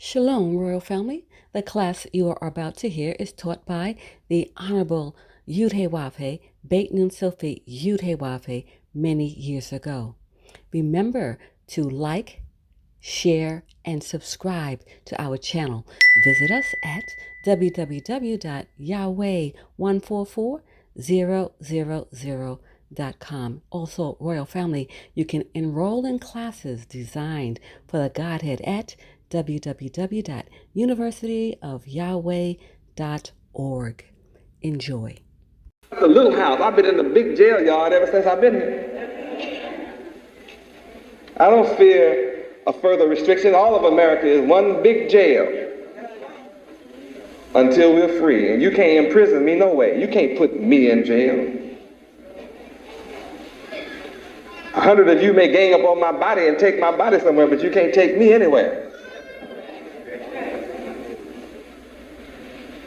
Shalom, Royal Family. The class you are about to hear is taught by the Honorable Yudhe Beit Nun Sophie Yudhe many years ago. Remember to like, share, and subscribe to our channel. Visit us at www.yahweh144000.com. Also, Royal Family, you can enroll in classes designed for the Godhead at www.universityofyahweh.org. Enjoy. The little house. I've been in the big jail yard ever since I've been here. I don't fear a further restriction. All of America is one big jail until we're free. And you can't imprison me no way. You can't put me in jail. 100 of you may gang up on my body and take my body somewhere, but you can't take me anywhere.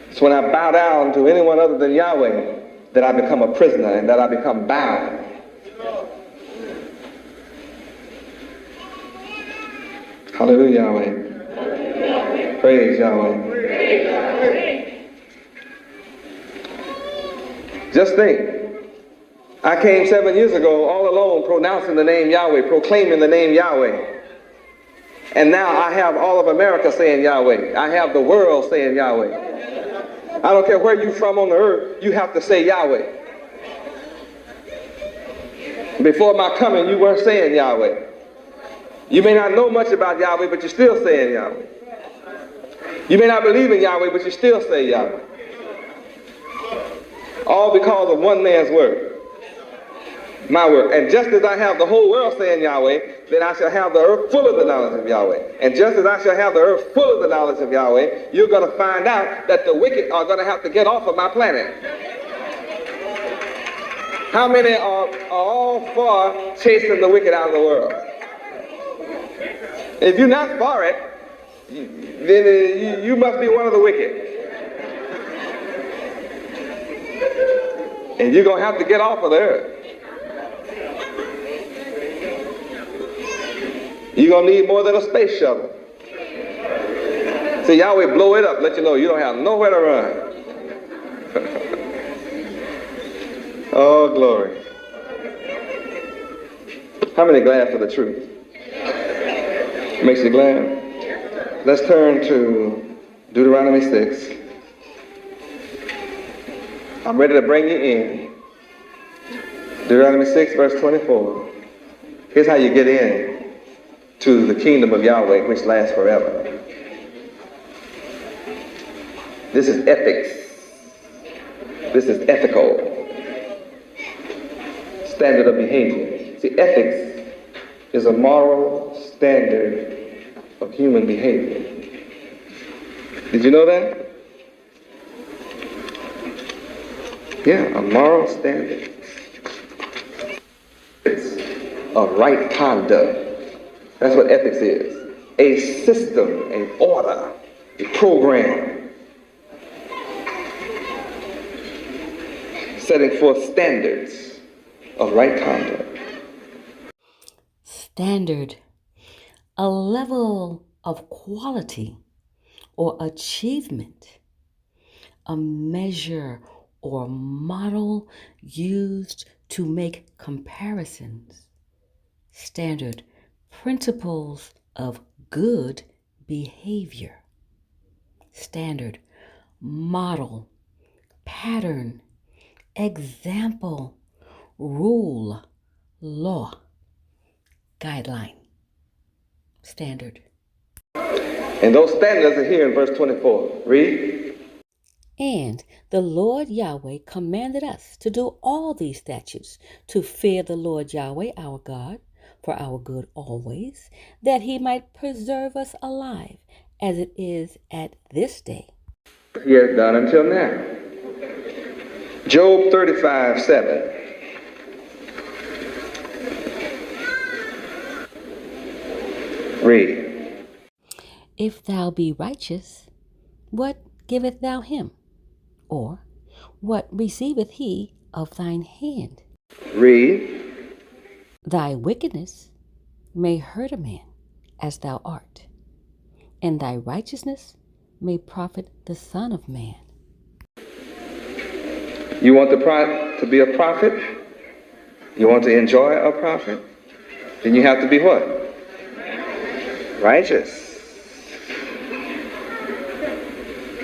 It's when I bow down to anyone other than Yahweh that I become a prisoner and that I become bound. Hallelujah, Yahweh. Praise Yahweh. Just think, I came 7 years ago all alone pronouncing the name Yahweh, proclaiming the name Yahweh. And now I have all of America saying Yahweh. I have the world saying Yahweh. I don't care where you're from on the earth, you have to say Yahweh. Before my coming, you weren't saying Yahweh. You may not know much about Yahweh, but you're still saying Yahweh. You may not believe in Yahweh, but you still say Yahweh. All because of one man's word. My word. And just as I have the whole world saying Yahweh, then I shall have the earth full of the knowledge of Yahweh. And just as I shall have the earth full of the knowledge of Yahweh, you're going to find out that the wicked are going to have to get off of my planet. How many are all for chasing the wicked out of the world? If you're not for it, then you must be one of the wicked. And you're going to have to get off of the earth. You're going to need more than a space shuttle. See, Yahweh blow it up, let you know you don't have nowhere to run. Oh, glory. How many glad for the truth? Makes you glad? Let's turn to Deuteronomy 6. I'm ready to bring you in. Deuteronomy 6, verse 24. Here's how you get in to the kingdom of Yahweh, which lasts forever. This is ethics. This is ethical. Standard of behavior. See, ethics is a moral standard of human behavior. Did you know that? Yeah, a moral standard. It's a right conduct. That's what ethics is. A system, an order, a program. Setting forth standards of right conduct. Standard, a level of quality or achievement, a measure or model used to make comparisons. Standard, principles of good behavior. Standard, model, pattern, example, rule, law, guideline. Standard. And those standards are here in verse 24. Read. And the Lord Yahweh commanded us to do all these statutes, to fear the Lord Yahweh our God, for our good always, that he might preserve us alive, as it is at this day. He has done until now. Job 35:7. Read. If thou be righteous, what giveth thou him? Or what receiveth he of thine hand? Read. Thy wickedness may hurt a man as thou art, and thy righteousness may profit the Son of Man. You want to be a prophet? You want to enjoy a prophet? Then you have to be what? Righteous.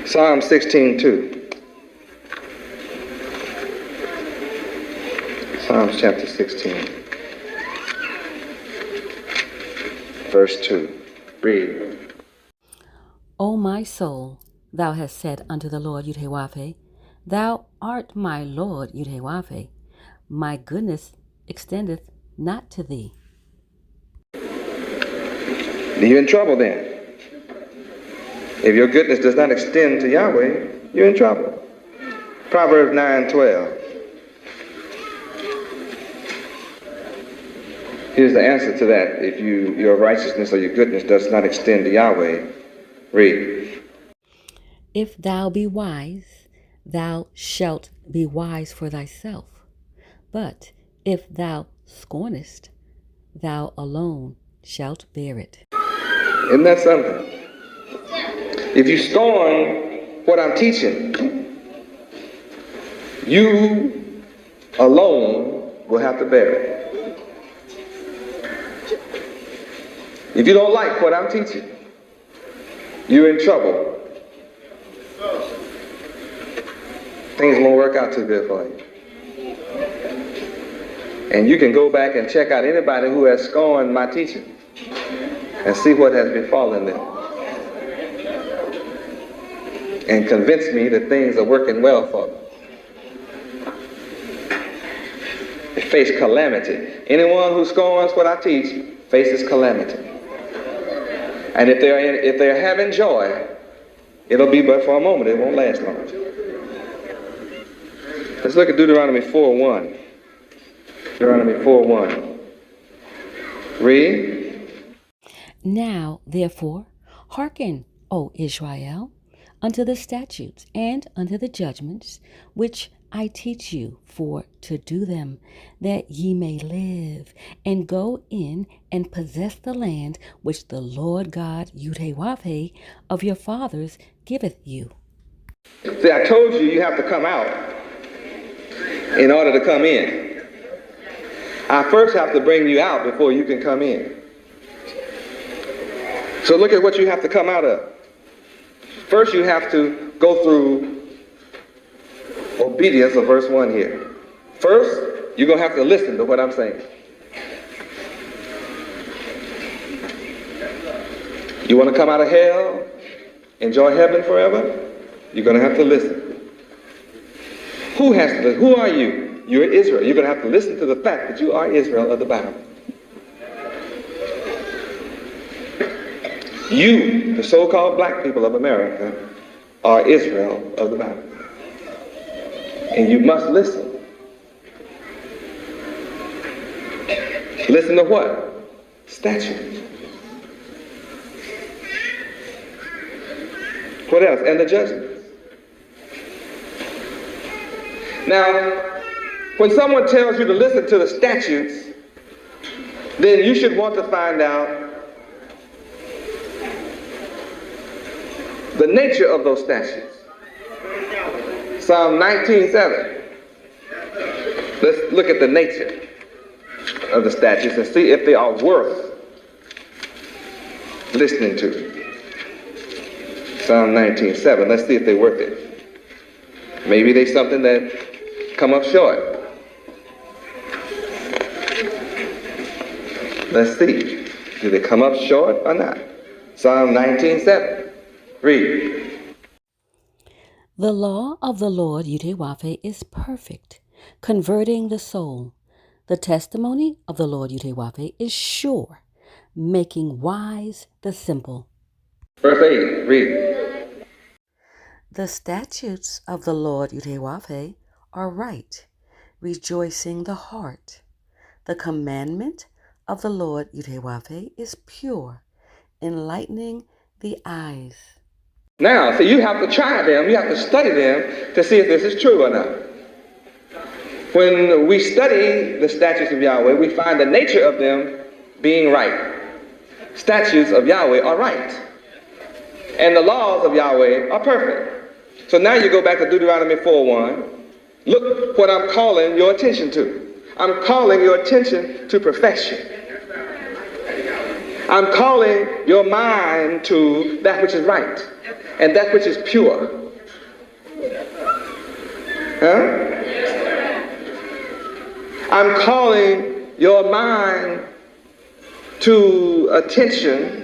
Psalm 16:2. Psalms chapter 16, verse 2. Read. O my soul, thou hast said unto the Lord Yudhewaphe, Thou art my Lord Yudhewaphe. My goodness extendeth not to thee. You're in trouble then. If your goodness does not extend to Yahweh, you're in trouble. Proverbs 9:12. Here's the answer to that. If your righteousness or your goodness does not extend to Yahweh, read. If thou be wise, thou shalt be wise for thyself. But if thou scornest, thou alone shalt bear it. Isn't that something? If you scorn what I'm teaching, you alone will have to bear it. If you don't like what I'm teaching, you're in trouble. Things won't work out too good for you. And you can go back and check out anybody who has scorned my teaching and see what has befallen them. And convince me that things are working well for them. They face calamity. Anyone who scorns what I teach faces calamity. And if they're having joy, it'll be but for a moment. It won't last long. Let's look at Deuteronomy 4:1. Deuteronomy 4:1. Read. Now, therefore, hearken, O Israel, unto the statutes and unto the judgments which I teach you for to do them, that ye may live, and go in and possess the land which the Lord God Yudhewaphe of your fathers giveth you. See, I told you you have to come out in order to come in. I first have to bring you out before you can come in. So look at what you have to come out of. First, you have to go through obedience of verse 1 here. First, you're going to have to listen to what I'm saying. You want to come out of hell, enjoy heaven forever? You're going to have to listen. Who has to listen? Who are you? You're Israel. You're going to have to listen to the fact that you are Israel of the Bible. You, the so-called black people of America, are Israel of the Bible. And you must listen. Listen to what? Statutes. What else? And the judgments. Now, when someone tells you to listen to the statutes, then you should want to find out the nature of those statutes. Psalm 19:7. Let's look at the nature of the statutes and see if they are worth listening to. Psalm 19:7. Let's see if they're worth it. Maybe they're something that come up short. Let's see. Do they come up short or not? Psalm 19:7. Read. The law of the Lord Yudhewaphe is perfect, converting the soul. The testimony of the Lord Yudhewaphe is sure, making wise the simple. Verse 8. Read. The statutes of the Lord Yudhewaphe are right, rejoicing the heart. The commandment of the Lord Yudhewaphe is pure, enlightening the eyes. Now, so you have to try them, you have to study them to see if this is true or not. When we study the statutes of Yahweh, we find the nature of them being right. Statutes of Yahweh are right. And the laws of Yahweh are perfect. So now you go back to Deuteronomy 4:1. Look what I'm calling your attention to. I'm calling your attention to perfection. I'm calling your mind to that which is right and that which is pure. Huh? I'm calling your mind to attention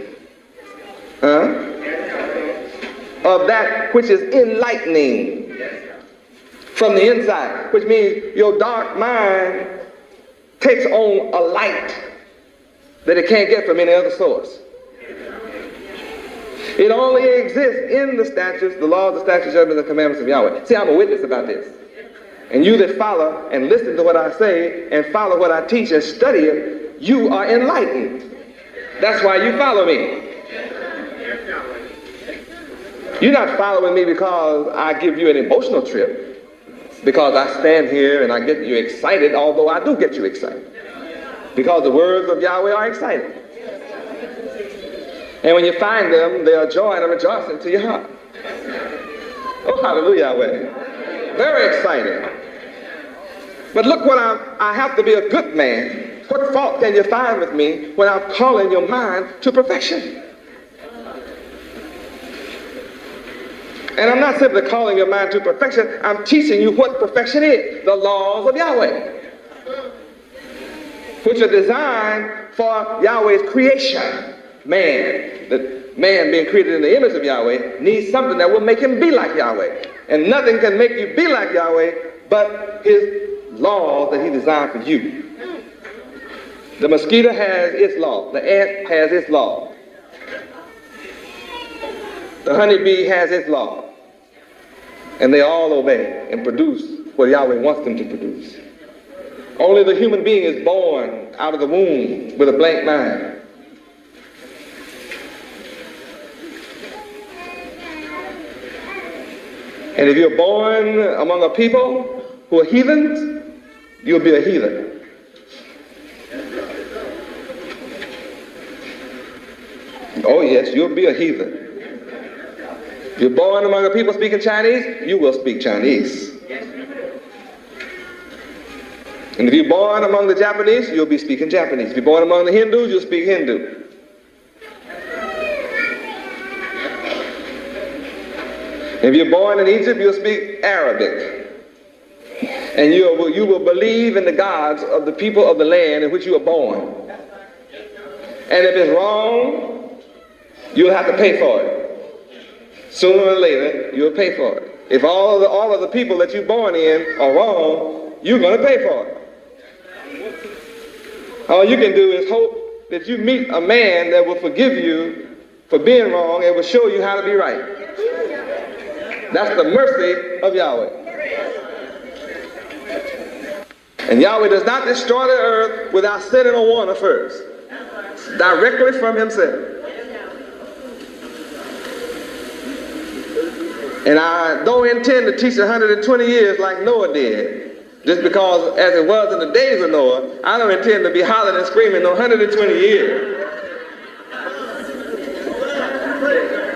of that which is enlightening from the inside, which means your dark mind takes on a light that it can't get from any other source. It only exists in the statutes, the laws, the statutes, judgments, and commandments of Yahweh. See, I'm a witness about this. And you that follow and listen to what I say and follow what I teach and study it, you are enlightened. That's why you follow me. You're not following me because I give you an emotional trip, because I stand here and I get you excited, although I do get you excited. Because the words of Yahweh are exciting. And when you find them, they are joy and a rejoicing to your heart. Oh, hallelujah, Yahweh. Very exciting. But look what I have to be a good man. What fault can you find with me when I'm calling your mind to perfection? And I'm not simply calling your mind to perfection. I'm teaching you what perfection is. The laws of Yahweh, which are designed for Yahweh's creation. Man being created in the image of Yahweh, needs something that will make him be like Yahweh. And nothing can make you be like Yahweh but his laws that he designed for you. The mosquito has its law. The ant has its law. The honeybee has its law. And they all obey and produce what Yahweh wants them to produce. Only the human being is born out of the womb with a blank mind. And if you're born among a people who are heathens, you'll be a heathen. Oh yes, you'll be a heathen. If you're born among a people speaking Chinese, you will speak Chinese. And if you're born among the Japanese, you'll be speaking Japanese. If you're born among the Hindus, you'll speak Hindu. If you're born in Egypt, you'll speak Arabic. And you will believe in the gods of the people of the land in which you were born. And if it's wrong, you'll have to pay for it. Sooner or later, you'll pay for it. If all of the people that you're born in are wrong, you're going to pay for it. All you can do is hope that you meet a man that will forgive you for being wrong and will show you how to be right. That's the mercy of Yahweh. And Yahweh does not destroy the earth without sending a warner first, directly from himself. And I don't intend to teach 120 years like Noah did, just because as it was in the days of Noah, I don't intend to be hollering and screaming no 120 years.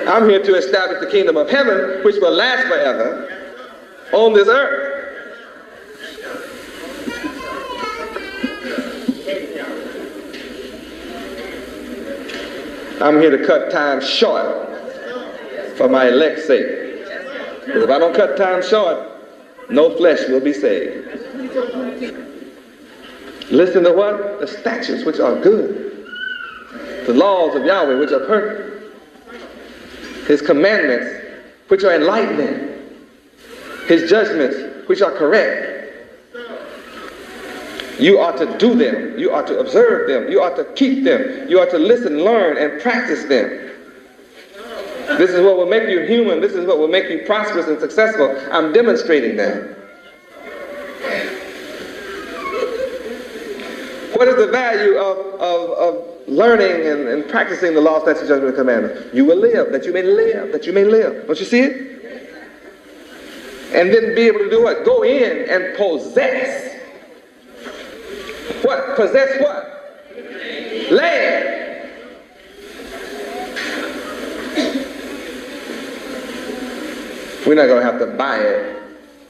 I'm here to establish the kingdom of heaven, which will last forever on this earth. I'm here to cut time short for my elect's sake. Because if I don't cut time short, no flesh will be saved. Listen to what? The statutes which are good. The laws of Yahweh which are perfect. His commandments which are enlightening. His judgments which are correct. You are to do them. You are to observe them. You are to keep them. You are to listen, learn, and practice them. This is what will make you human. This is what will make you prosperous and successful. I'm demonstrating that. What is the value of learning and practicing the law, statutes, judgment, and commandments? You will live, that you may live, that you may live. Don't you see it? And then be able to do what? Go in and possess. What? Possess what? Land. We're not going to have to buy it.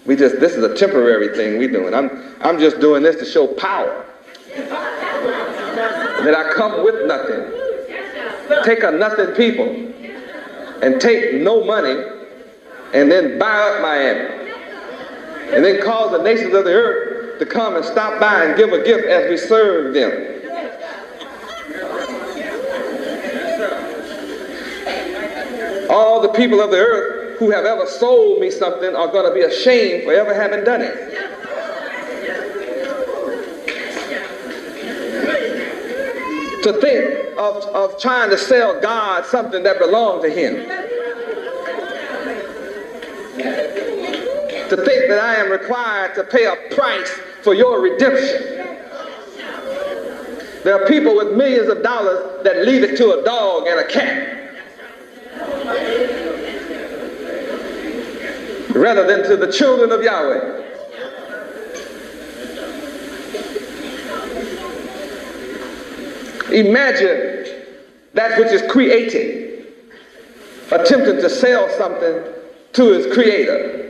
This is a temporary thing we're doing. I'm just doing this to show power. That I come with nothing. Take a nothing people and take no money and then buy up Miami. And then cause the nations of the earth to come and stop by and give a gift as we serve them. All the people of the earth who have ever sold me something are going to be ashamed for ever having done it. To think of trying to sell God something that belonged to him. To think that I am required to pay a price for your redemption. There are people with millions of dollars that leave it to a dog and a cat rather than to the children of Yahweh. Imagine that which is created attempting to sell something to its creator.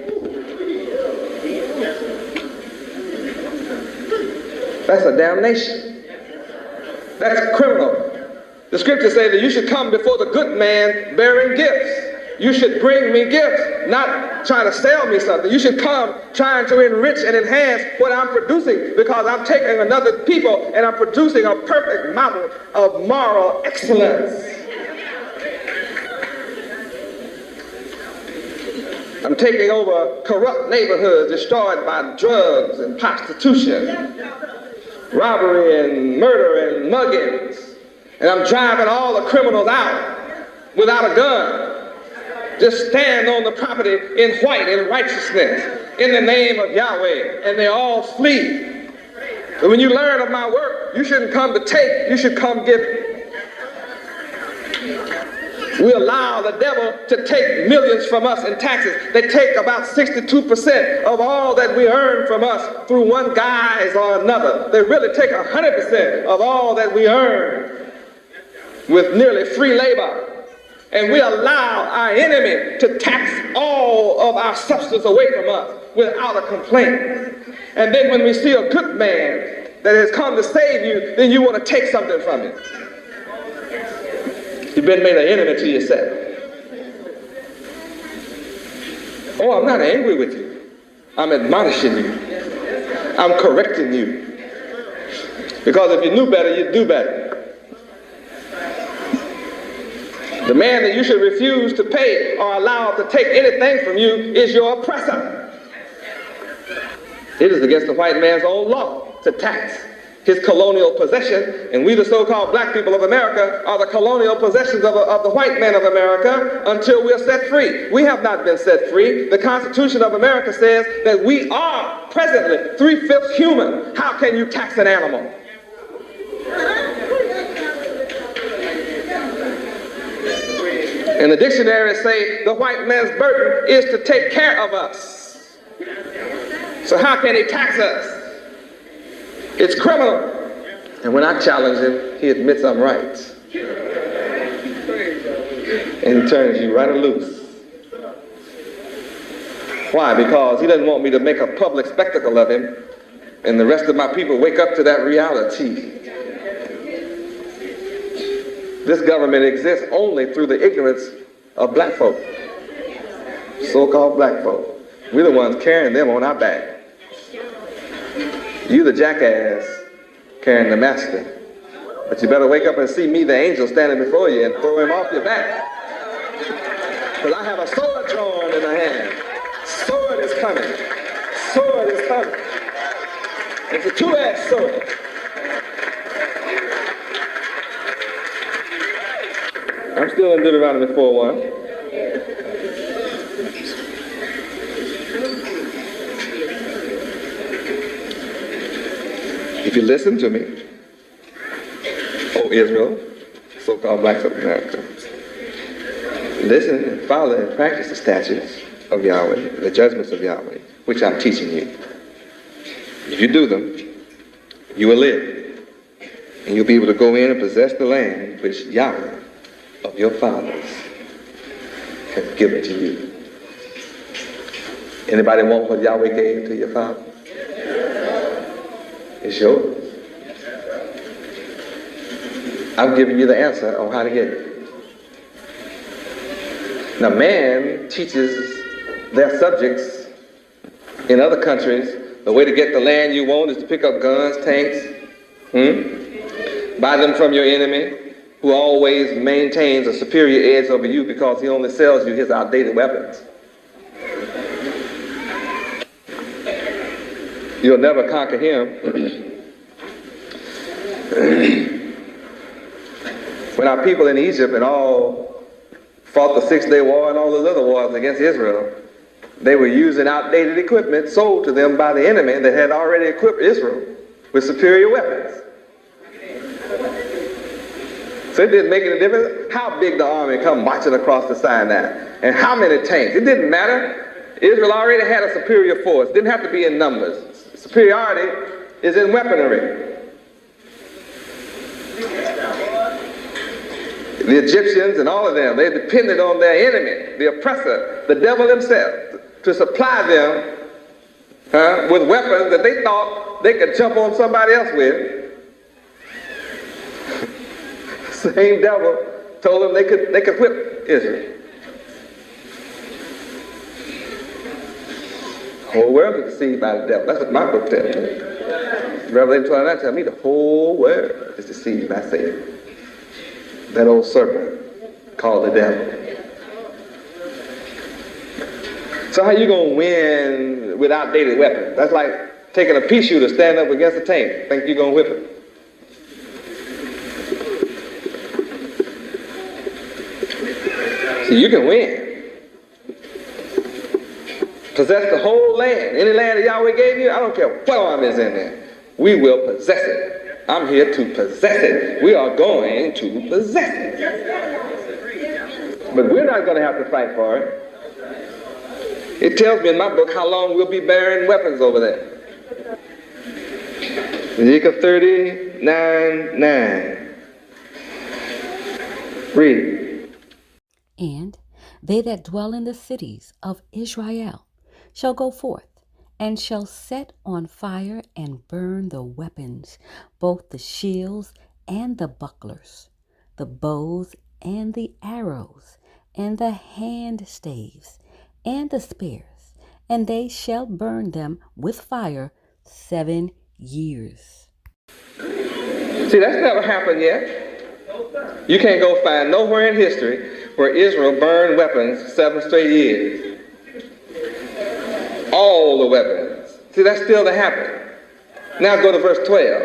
That's a damnation. That's criminal. The scriptures say that you should come before the good man bearing gifts. You should bring me gifts, not trying to sell me something. You should come trying to enrich and enhance what I'm producing, because I'm taking another people and I'm producing a perfect model of moral excellence. I'm taking over corrupt neighborhoods destroyed by drugs and prostitution, robbery and murder and muggings. And I'm driving all the criminals out without a gun. Just stand on the property in white, in righteousness, in the name of Yahweh, and they all flee. But when you learn of my work, you shouldn't come to take, you should come giving. We allow the devil to take millions from us in taxes. They take about 62% of all that we earn from us through one guise or another. They really take 100% of all that we earn with nearly free labor. And we allow our enemy to tax all of our substance away from us without a complaint. And then when we see a good man that has come to save you, then you want to take something from him. You've been made an enemy to yourself. Oh, I'm not angry with you. I'm admonishing you. I'm correcting you. Because if you knew better, you'd do better. The man that you should refuse to pay or allow to take anything from you is your oppressor. It is against the white man's own law to tax his colonial possession, and we, the so-called black people of America, are the colonial possessions of the white man of America until we are set free. We have not been set free. The Constitution of America says that we are presently 3/5 human. How can you tax an animal? And the dictionaries say the white man's burden is to take care of us. So how can he tax us? It's criminal. And when I challenge him, he admits I'm right. And he turns you right loose. Why? Because he doesn't want me to make a public spectacle of him and the rest of my people wake up to that reality. This government exists only through the ignorance of black folk, so-called black folk. We're the ones carrying them on our back. You the jackass carrying the master. But you better wake up and see me, the angel, standing before you and throw him off your back. Because I have a sword drawn in my hand. Sword is coming. Sword is coming. It's a two-edged sword. I'm still in Deuteronomy 4:1. If you listen to me, O Israel, so-called blacks of America, listen and follow and practice the statutes of Yahweh, the judgments of Yahweh, which I'm teaching you. If you do them, you will live, and you'll be able to go in and possess the land which Yahweh of your fathers have given to you. Anybody want what Yahweh gave to your father? It's yours. I'm giving you the answer on how to get it. Now, man teaches their subjects in other countries the way to get the land you want is to pick up guns, tanks, buy them from your enemy, who always maintains a superior edge over you because he only sells you his outdated weapons. You'll never conquer him. When our people in Egypt and all fought the 6-day war and all those other wars against Israel, they were using outdated equipment sold to them by the enemy that had already equipped Israel with superior weapons. So it didn't make any difference how big the army come marching across the Sinai and how many tanks. It didn't matter. Israel already had a superior force. It didn't have to be in numbers. Superiority is in weaponry. The Egyptians and all of them, they depended on their enemy, the oppressor, the devil himself, to supply them with weapons that they thought they could jump on somebody else with. Same devil told them they could whip Israel. The whole world is deceived by the devil. That's what my book tells me. Revelation 29 tells me the whole world is deceived by Satan. That old serpent called the devil. So how you gonna win with outdated weapons? That's like taking a pea shooter, stand up against a tank, think you're gonna whip it. See, you can win. Possess the whole land. Any land that Yahweh gave you, I don't care what army is in there. We will possess it. I'm here to possess it. We are going to possess it. But we're not going to have to fight for it. It tells me in my book how long we'll be bearing weapons over there. Ezekiel 39:9. Read. And they that dwell in the cities of Israel shall go forth, and shall set on fire and burn the weapons, both the shields and the bucklers, the bows and the arrows, and the hand staves, and the spears, and they shall burn them with fire 7 years. See, that's never happened yet. You can't go find nowhere in history where Israel burned weapons 7 straight years. All the weapons. See, that's still to happen. Now go to verse 12.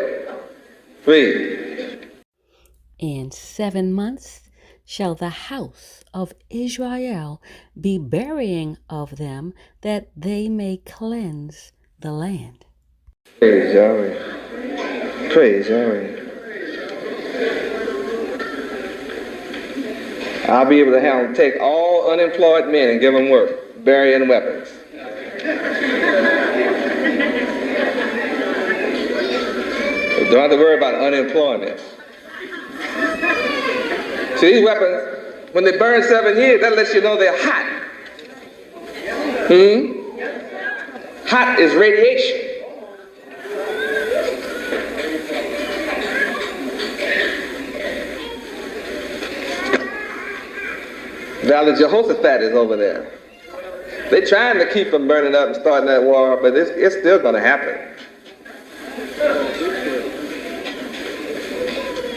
Read. In 7 months shall the house of Israel be burying of them, that they may cleanse the land. Praise Yahweh. Praise Yahweh. I'll be able to have them take all unemployed men and give them work, burying weapons. You don't have to worry about unemployment. See, these weapons, when they burn 7 years, that lets you know they're hot. Hot is radiation. Valley Jehoshaphat is over there. They're trying to keep them burning up and starting that war, but it's still going to happen.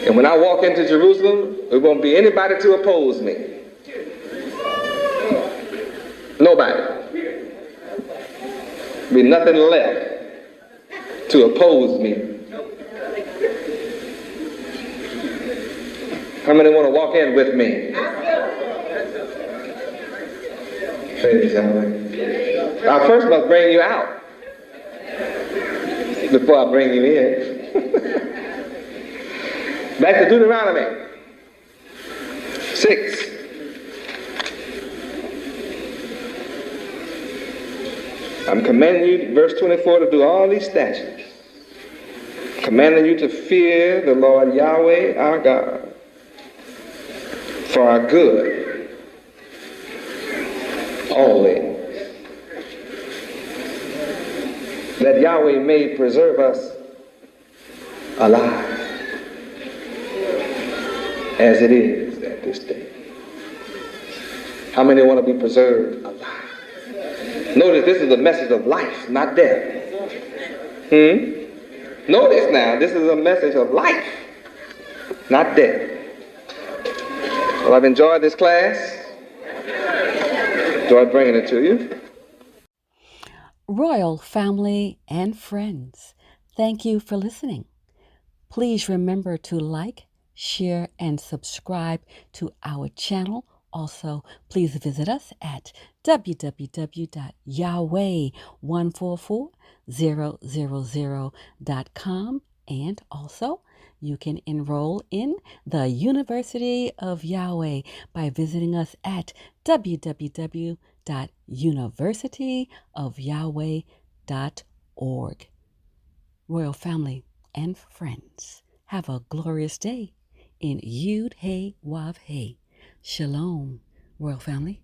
And when I walk into Jerusalem, there won't be anybody to oppose me. Nobody. Be nothing left to oppose me. How many want to walk in with me? Praise Yahweh. I first must bring you out before I bring you in. Back to Deuteronomy 6. I'm commanding you, verse 24, to do all these statutes. Commanding you to fear the Lord Yahweh our God for our good always. Yahweh may preserve us alive as it is at this day. How many want to be preserved alive? Notice this is a message of life, not death. Notice now, this is a message of life, not death. Well, I've enjoyed this class. Enjoyed bringing it to you. Royal family and friends, thank you for listening. Please remember to like, share, and subscribe to our channel. Also, please visit us at www.yahweh144000.com, and also you can enroll in the University of Yahweh by visiting us at www.universityofyahweh.org. Royal family and friends, have a glorious day in Yud Hey Wav Hey. Shalom, Royal family.